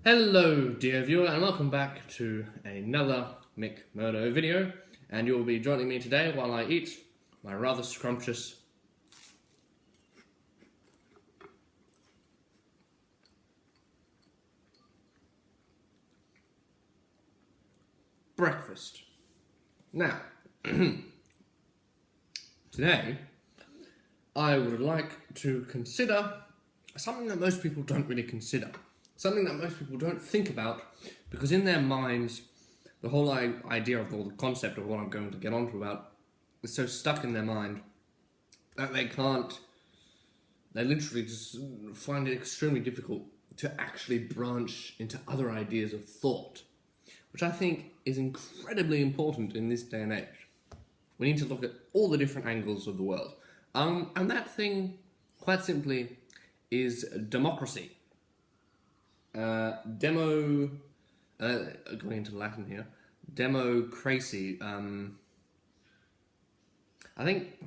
Hello dear viewer and welcome back to another McMurdo video, and you will be joining me today while I eat my rather scrumptious breakfast. Now, today I would like to consider something that most people don't really consider. Something that most people don't think about, because in their minds, the whole idea of, or the concept of what I'm going to get onto about is so stuck in their mind that they literally just find it extremely difficult to actually branch into other ideas of thought, which I think is incredibly important in this day and age. We need to look at all the different angles of the world. And that thing, quite simply, is democracy. Going into Latin here, democracy. I think,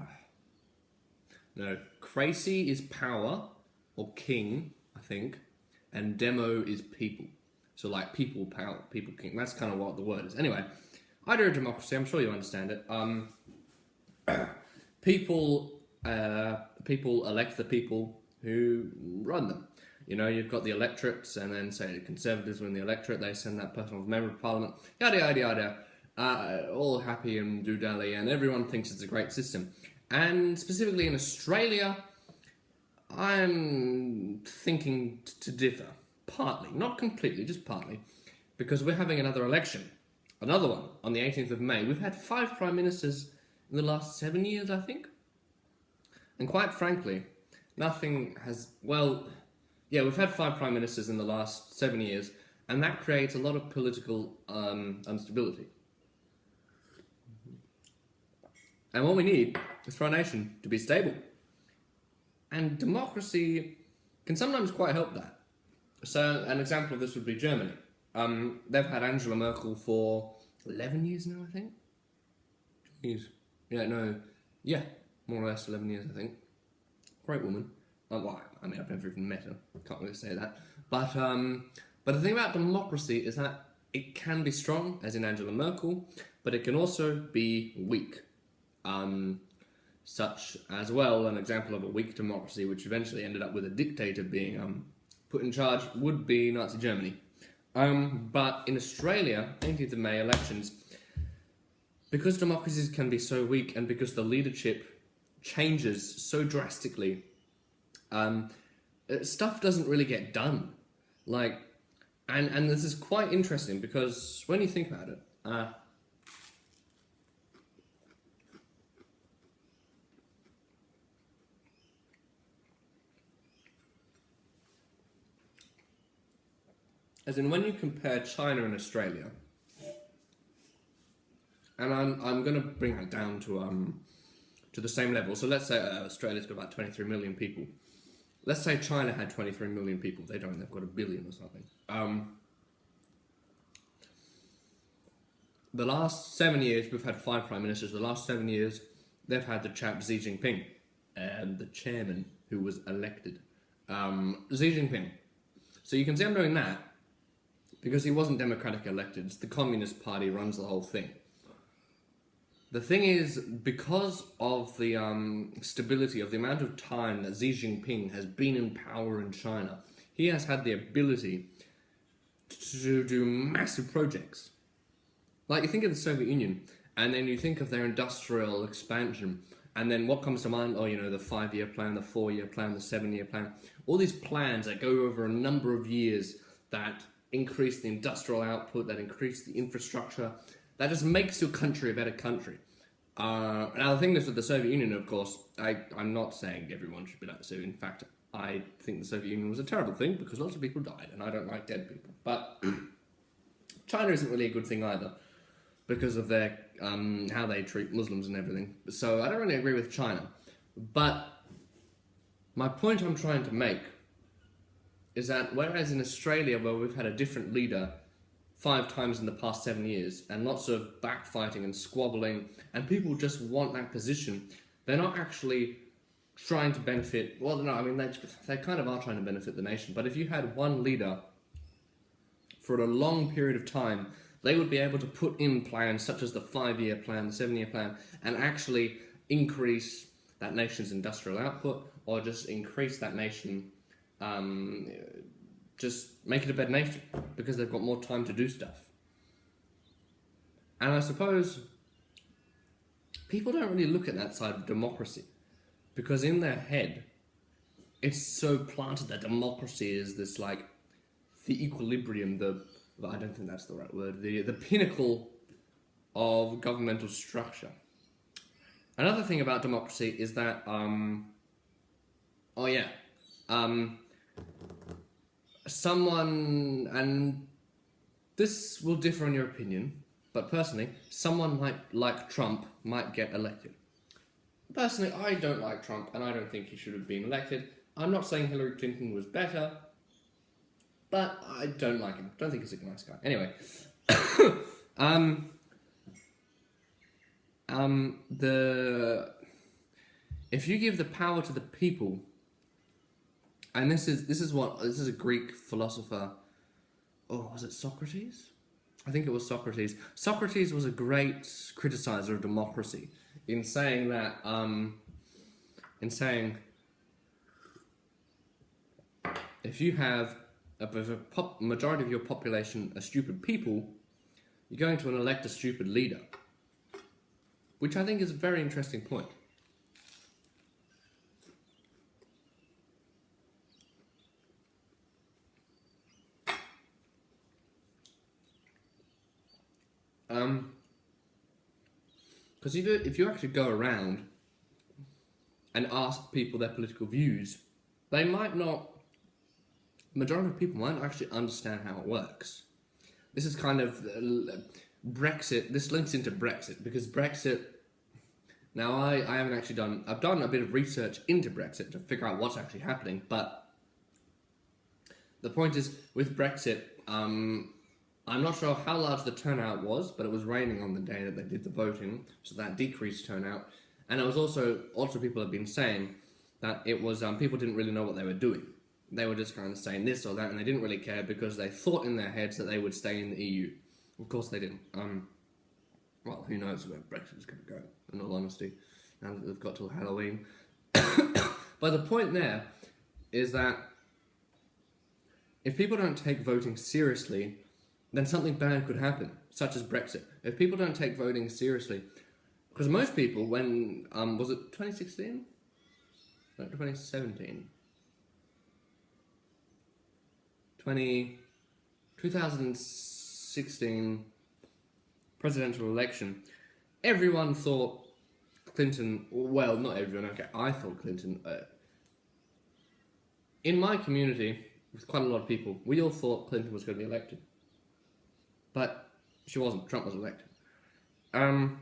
no, cracy is power, or king, I think, and demo is people. So like people, power, people, king, that's kind of what the word is. Anyway, idea of democracy, I'm sure you understand it. People elect the people who run them. You know, you've got the electorates, and then say the Conservatives win the electorate, they send that person off member of Parliament, yada yada yada, all happy and doodally, and everyone thinks it's a great system. And specifically in Australia, I'm thinking to differ, partly, not completely, just partly, because we're having another election, another one, on the 18th of May. We've had 5 Prime Ministers in the last 7 years, I think, and quite frankly, nothing has, well, yeah, we've had 5 Prime Ministers in the last 7 years, and that creates a lot of political instability. And what we need is for our nation to be stable. And democracy can sometimes quite help that. So an example of this would be Germany. They've had Angela Merkel for 11 years now, I think. Jeez. Yeah, more or less 11 years, I think. Great woman. Well, I mean, I've never even met her, can't really say that. But the thing about democracy is that it can be strong, as in Angela Merkel, but it can also be weak. Such as, well, an example of a weak democracy, which eventually ended up with a dictator being put in charge, would be Nazi Germany. But in Australia, 18th of May elections, because democracies can be so weak and because the leadership changes so drastically, stuff doesn't really get done. Like, and this is quite interesting because when you think about it, as in when you compare China and Australia, and I'm going to bring that down to the same level. So let's say Australia's got about 23 million people. Let's say China had 23 million people. They don't, they've got 1 billion or something. The last 7 years, we've had 5 prime ministers. The last 7 years, they've had the chap Xi Jinping, and the chairman who was elected. Xi Jinping. So you can see I'm doing that because he wasn't democratically elected. It's the Communist Party runs the whole thing. The thing is, because of the stability of the amount of time that Xi Jinping has been in power in China, he has had the ability to do massive projects. Like, you think of the Soviet Union, and then you think of their industrial expansion, and then what comes to mind? Oh, you know, the 5-year plan, the 4-year plan, the 7-year plan. All these plans that go over a number of years that increase the industrial output, that increase the infrastructure, that just makes your country a better country. Now, the thing is with the Soviet Union, of course, I'm not saying everyone should be like the Soviet Union. In fact, I think the Soviet Union was a terrible thing because lots of people died, and I don't like dead people. But China isn't really a good thing either because of their how they treat Muslims and everything. So I don't really agree with China. But my point I'm trying to make is that whereas in Australia, where we've had a different leader 5 times in the past 7 years, and lots of backfighting and squabbling, and people just want that position, they're not actually trying to benefit, well, no, I mean, they kind of are trying to benefit the nation, but if you had one leader for a long period of time, they would be able to put in plans such as the 5-year plan, the 7-year plan, and actually increase that nation's industrial output, or just increase that nation, just make it a better nation, because they've got more time to do stuff. And I suppose people don't really look at that side of democracy, because in their head, it's so planted that democracy is this, like, the equilibrium, I don't think that's the right word, the pinnacle of governmental structure. Another thing about democracy is that, someone, and this will differ in your opinion, but personally, someone like Trump might get elected. Personally, I don't like Trump, and I don't think he should have been elected. I'm not saying Hillary Clinton was better, but I don't like him. Don't think he's a nice guy. Anyway, if you give the power to the people, and this is a Greek philosopher. Oh, was it Socrates? I think it was Socrates. Socrates was a great criticizer of democracy in saying that if you have a majority of your population are stupid people, you're going to elect a stupid leader, which I think is a very interesting point. Because if you actually go around and ask people their political views, they might not. Majority of people might not actually understand how it works. This is kind of Brexit. This links into Brexit, because Brexit. Now I haven't actually done. I've done a bit of research into Brexit to figure out what's actually happening. But the point is, with Brexit, I'm not sure how large the turnout was, but it was raining on the day that they did the voting, so that decreased turnout. And it was also people have been saying that it was people didn't really know what they were doing. They were just kind of saying this or that, and they didn't really care because they thought in their heads that they would stay in the EU. Of course they didn't. Well, who knows where Brexit is going to go, in all honesty, now that they've got till Halloween. But the point there is that if people don't take voting seriously, then something bad could happen, such as Brexit. If people don't take voting seriously, because most people, when, was it 2016? No, 2017. 2016 presidential election, everyone thought Clinton, well, not everyone, okay, I thought Clinton, in my community, with quite a lot of people, we all thought Clinton was going to be elected. But she wasn't. Trump was elected. And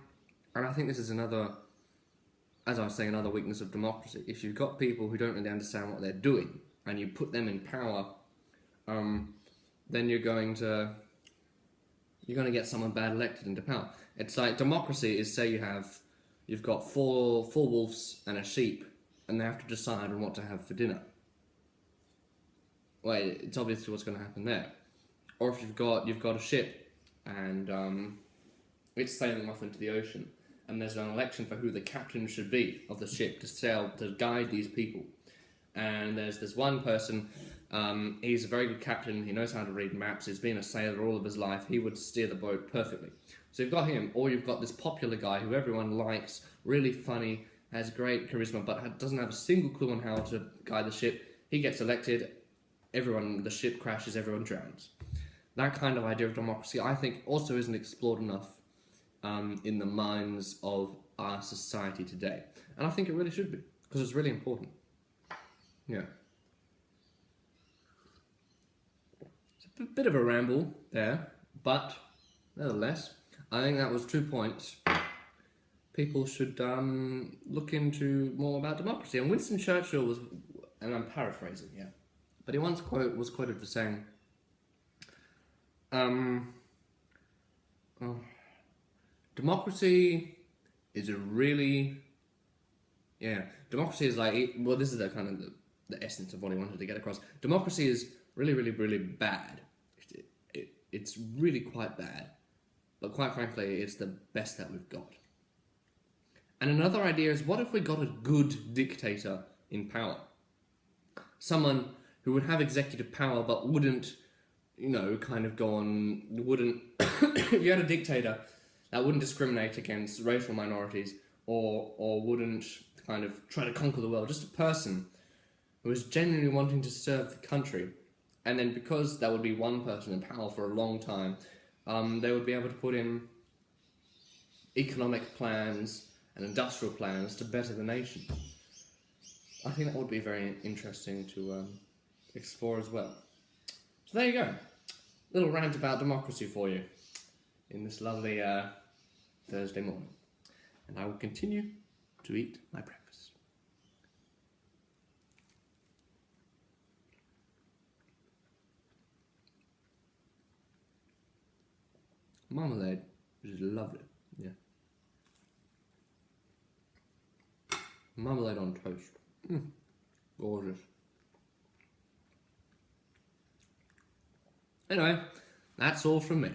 I think this is another, as I was saying, another weakness of democracy. If you've got people who don't really understand what they're doing, and you put them in power, then you're going to get someone bad elected into power. It's like democracy is, say you've got four wolves and a sheep, and they have to decide on what to have for dinner. Well, it's obviously what's going to happen there. Or if you've got a ship and it's sailing off into the ocean, and there's an election for who the captain should be of the ship to guide these people. And there's this one person, he's a very good captain, he knows how to read maps, he's been a sailor all of his life, he would steer the boat perfectly. So you've got him, or you've got this popular guy who everyone likes, really funny, has great charisma, but doesn't have a single clue on how to guide the ship. He gets elected, the ship crashes, everyone drowns. That kind of idea of democracy, I think, also isn't explored enough in the minds of our society today. And I think it really should be, because it's really important. Yeah. It's a bit of a ramble there, but nevertheless, I think that was 2 points. People should look into more about democracy. And Winston Churchill was, and I'm paraphrasing here, but he once was quoted for saying, democracy is democracy is like, well, this is the kind of the essence of what he wanted to get across. Democracy is really, really, really bad. it's really quite bad. But quite frankly, it's the best that we've got. And another idea is, what if we got a good dictator in power? Someone who would have executive power but wouldn't, kind of go on, wouldn't, if you had a dictator that wouldn't discriminate against racial minorities or wouldn't kind of try to conquer the world, just a person who was genuinely wanting to serve the country. And then because that would be one person in power for a long time, they would be able to put in economic plans and industrial plans to better the nation. I think that would be very interesting to explore as well. So there you go. Little rant about democracy for you in this lovely Thursday morning. And I will continue to eat my breakfast. Marmalade, which is lovely, yeah. Marmalade on toast. Gorgeous. Anyway, that's all from me.